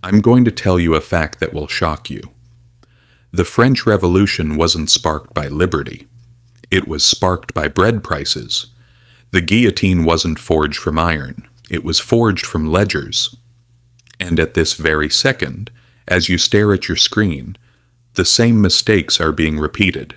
I'm going to tell you a fact that will shock you. The French Revolution wasn't sparked by liberty. It was sparked by bread prices. The guillotine wasn't forged from iron. It was forged from ledgers. And at this very second, as you stare at your screen, the same mistakes are being repeated.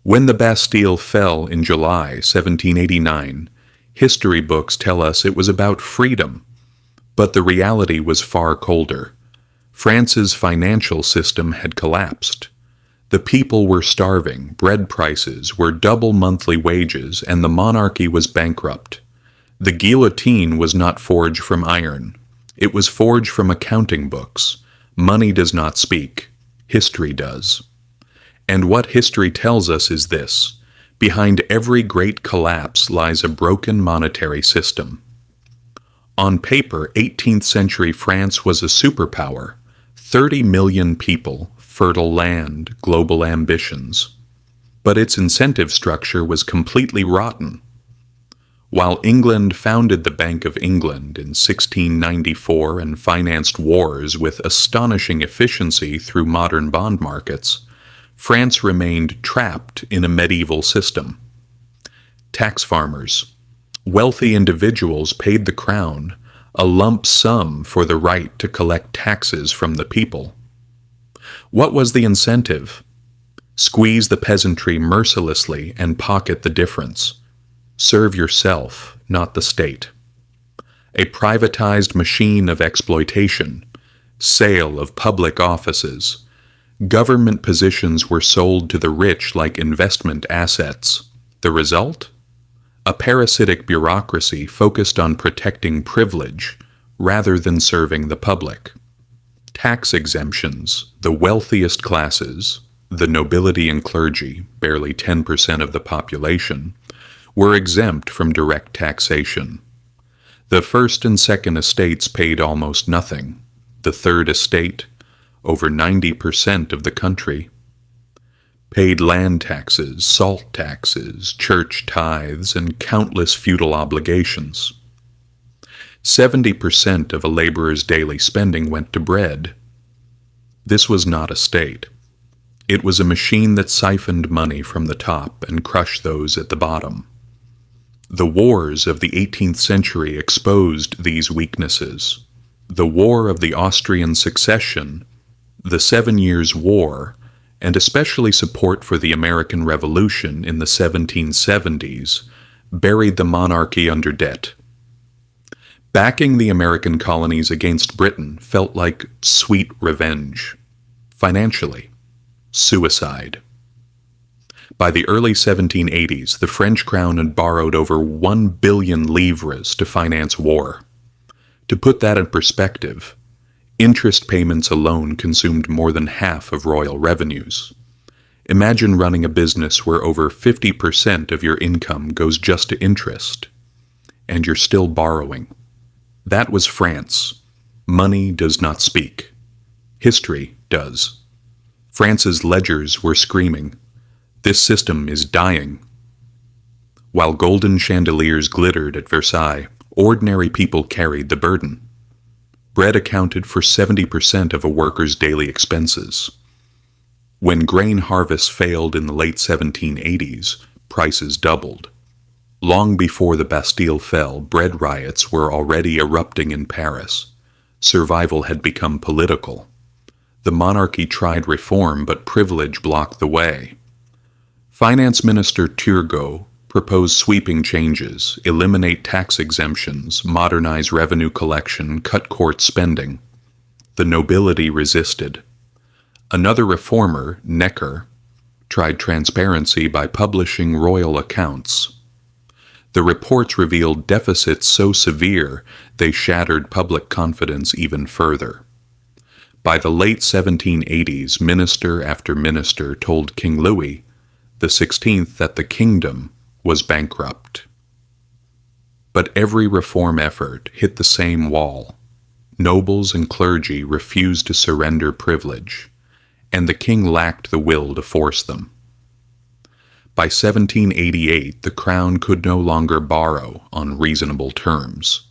When the Bastille fell in July 1789, history books tell us it was about freedom. But the reality was far colder. France's financial system had collapsed. The people were starving, bread prices were double monthly wages, and the monarchy was bankrupt. The guillotine was not forged from iron. It was forged from accounting books. Money does not speak. History does. And what history tells us is this: behind every great collapse lies a broken monetary system. On paper, 18th century France was a superpower. 30 million people, fertile land, global ambitions. But its incentive structure was completely rotten. While England founded the Bank of England in 1694 and financed wars with astonishing efficiency through modern bond markets, France remained trapped in a medieval system. Tax farmers, wealthy individuals paid the crown a lump sum for the right to collect taxes from the people. What was the incentive? Squeeze the peasantry mercilessly and pocket the difference. Serve yourself, not the state. A privatized machine of exploitation, sale of public offices. Government positions were sold to the rich like investment assets. The result? A parasitic bureaucracy focused on protecting privilege rather than serving the public. Tax exemptions, the wealthiest classes, the nobility and clergy, barely 10% of the population, were exempt from direct taxation. The first and second estates paid almost nothing. The third estate, over 90% of the country, paid land taxes, salt taxes, church tithes, and countless feudal obligations. 70% of a laborer's daily spending went to bread. This was not a state. It was a machine that siphoned money from the top and crushed those at the bottom. The wars of the 18th century exposed these weaknesses. The War of the Austrian Succession, the 7 Years' War, and especially support for the American Revolution in the 1770s, buried the monarchy under debt. Backing the American colonies against Britain felt like sweet revenge. Financially, suicide. By the early 1780s, the French crown had borrowed over 1 billion livres to finance war. To put that in perspective, interest payments alone consumed more than half of royal revenues. Imagine running a business where over 50% of your income goes just to interest, and you're still borrowing. That was France. Money does not speak. History does. France's ledgers were screaming, "This system is dying." While golden chandeliers glittered at Versailles, ordinary people carried the burden. Bread accounted for 70% of a worker's daily expenses. When grain harvests failed in the late 1780s, prices doubled. Long before the Bastille fell, bread riots were already erupting in Paris. Survival had become political. The monarchy tried reform, but privilege blocked the way. Finance Minister Turgot proposed sweeping changes, eliminate tax exemptions, modernize revenue collection, cut court spending. The nobility resisted. Another reformer, Necker, tried transparency by publishing royal accounts. The reports revealed deficits so severe they shattered public confidence even further. By the late 1780s, minister after minister told King Louis XVI that the kingdom was bankrupt. But every reform effort hit the same wall. Nobles and clergy refused to surrender privilege, and the king lacked the will to force them. By 1788, the crown could no longer borrow on reasonable terms.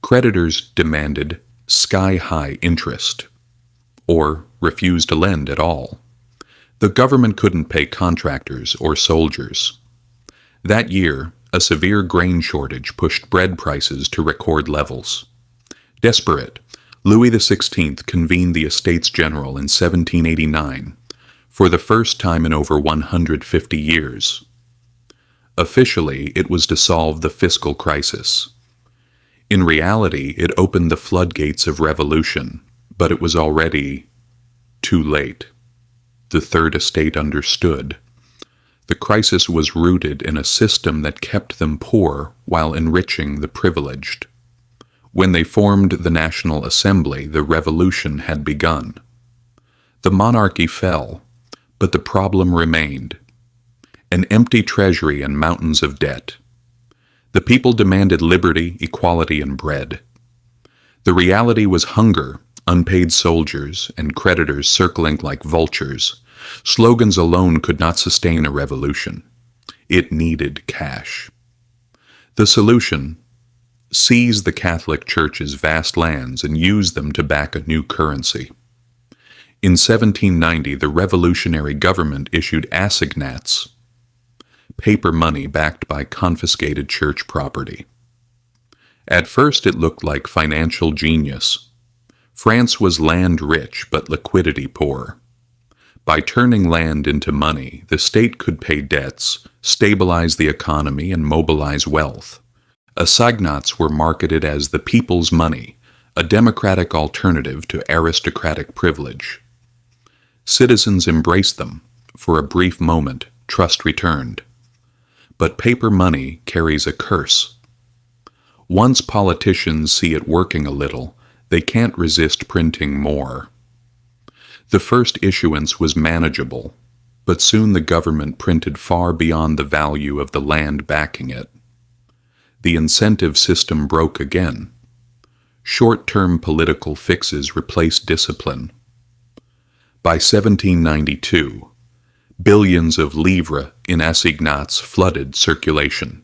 Creditors demanded sky-high interest, or refused to lend at all. The government couldn't pay contractors or soldiers. That year, a severe grain shortage pushed bread prices to record levels. Desperate, Louis XVI convened the Estates General in 1789, for the first time in over 150 years. Officially, it was to solve the fiscal crisis. In reality, it opened the floodgates of revolution, but it was already too late. The Third Estate understood. The crisis was rooted in a system that kept them poor while enriching the privileged. When they formed the National Assembly, the revolution had begun. The monarchy fell, but the problem remained: an empty treasury and mountains of debt. The people demanded liberty, equality, and bread. The reality was hunger, unpaid soldiers, and creditors circling like vultures. Slogans alone could not sustain a revolution. It needed cash. The solution: seize the Catholic Church's vast lands and use them to back a new currency. In 1790, the revolutionary government issued assignats, paper money backed by confiscated church property. At first, it looked like financial genius. France was land-rich but liquidity-poor. By turning land into money, the state could pay debts, stabilize the economy, and mobilize wealth. Assignats were marketed as the people's money, a democratic alternative to aristocratic privilege. Citizens embraced them. For a brief moment, trust returned. But paper money carries a curse. Once politicians see it working a little, they can't resist printing more. The first issuance was manageable, but soon the government printed far beyond the value of the land backing it. The incentive system broke again. Short-term political fixes replaced discipline. By 1792, billions of livres in assignats flooded circulation.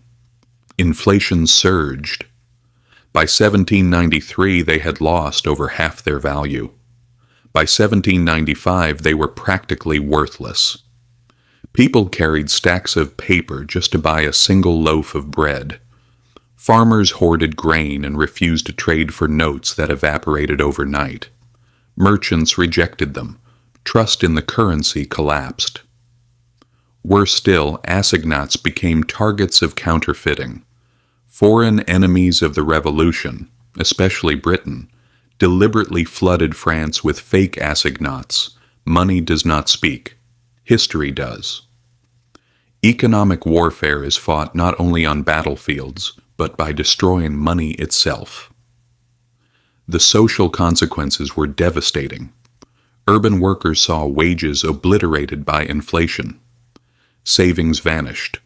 Inflation surged. By 1793, they had lost over half their value. By 1795, they were practically worthless. People carried stacks of paper just to buy a single loaf of bread. Farmers hoarded grain and refused to trade for notes that evaporated overnight. Merchants rejected them. Trust in the currency collapsed. Worse still, assignats became targets of counterfeiting. Foreign enemies of the revolution, especially Britain, deliberately flooded France with fake assignats. Money does not speak. History does. Economic warfare is fought not only on battlefields, but by destroying money itself. The social consequences were devastating. Urban workers saw wages obliterated by inflation. Savings vanished.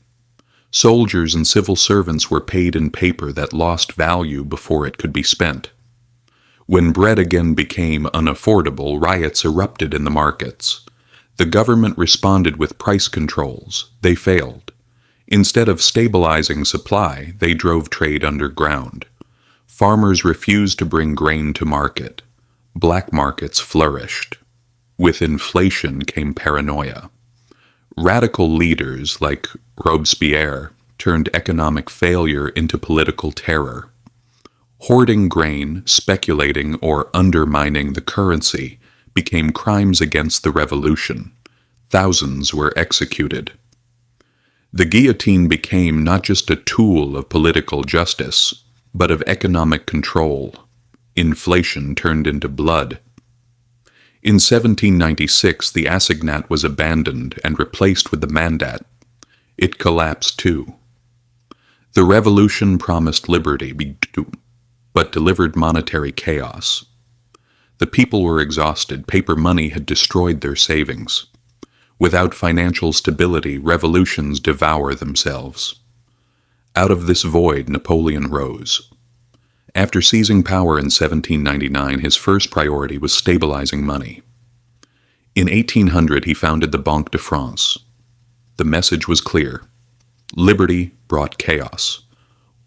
Soldiers and civil servants were paid in paper that lost value before it could be spent. When bread again became unaffordable, riots erupted in the markets. The government responded with price controls. They failed. Instead of stabilizing supply, they drove trade underground. Farmers refused to bring grain to market. Black markets flourished. With inflation came paranoia. Radical leaders like Robespierre turned economic failure into political terror. Hoarding grain, speculating, or undermining the currency became crimes against the revolution. Thousands were executed. The guillotine became not just a tool of political justice, but of economic control. Inflation turned into blood. In 1796, the assignat was abandoned and replaced with the mandat. It collapsed too. The revolution promised liberty, but delivered monetary chaos. The people were exhausted. Paper money had destroyed their savings. Without financial stability, revolutions devour themselves. Out of this void, Napoleon rose. After seizing power in 1799, his first priority was stabilizing money. In 1800, he founded the Banque de France. The message was clear. Liberty brought chaos.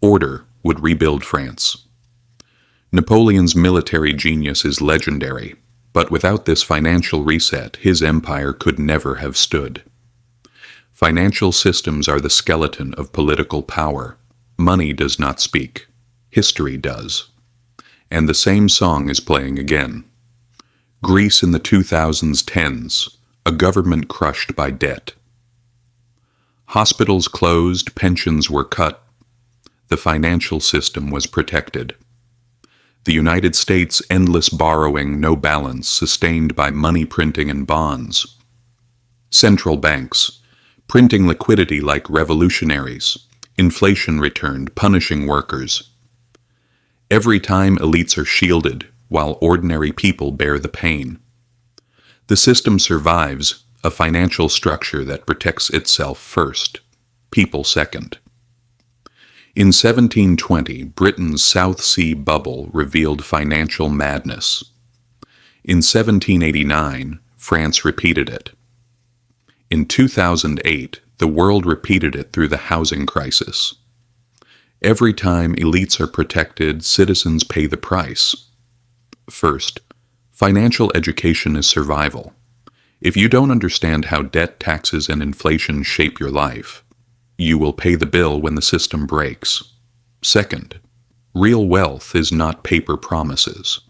Order would rebuild France. Napoleon's military genius is legendary, but without this financial reset, his empire could never have stood. Financial systems are the skeleton of political power. Money does not speak. History does. And the same song is playing again. Greece in the 2010s, a government crushed by debt. Hospitals closed, pensions were cut. The financial system was protected. The United States' endless borrowing, no balance, sustained by money printing and bonds. Central banks, printing liquidity like revolutionaries. Inflation returned, punishing workers. Every time elites are shielded, while ordinary people bear the pain. The system survives, a financial structure that protects itself first, people second. In 1720, Britain's South Sea bubble revealed financial madness. In 1789, France repeated it. In 2008, the world repeated it through the housing crisis. Every time elites are protected, citizens pay the price. First, financial education is survival. If you don't understand how debt, taxes, and inflation shape your life, you will pay the bill when the system breaks. Second, real wealth is not paper promises.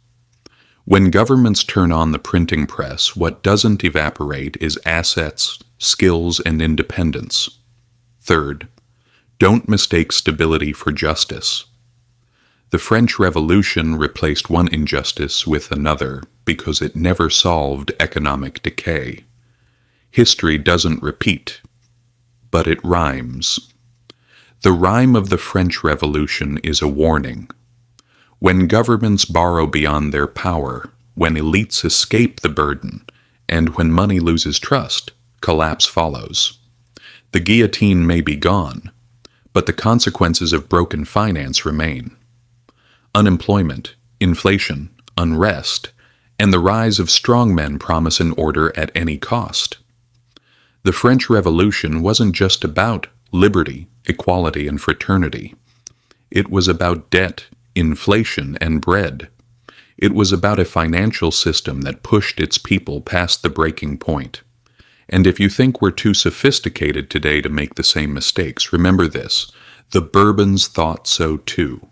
When governments turn on the printing press, what doesn't evaporate is assets, skills, and independence. Third, don't mistake stability for justice. The French Revolution replaced one injustice with another because it never solved economic decay. History doesn't repeat, but it rhymes. The rhyme of the French Revolution is a warning. When governments borrow beyond their power, when elites escape the burden, and when money loses trust, collapse follows. The guillotine may be gone, but the consequences of broken finance remain. Unemployment, inflation, unrest, and the rise of strongmen promise an order at any cost. The French Revolution wasn't just about liberty, equality, and fraternity. It was about debt, inflation, and bread. It was about a financial system that pushed its people past the breaking point. And if you think we're too sophisticated today to make the same mistakes, remember this: the Bourbons thought so too.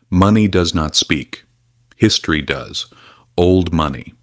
Money does not speak. History does. Old money.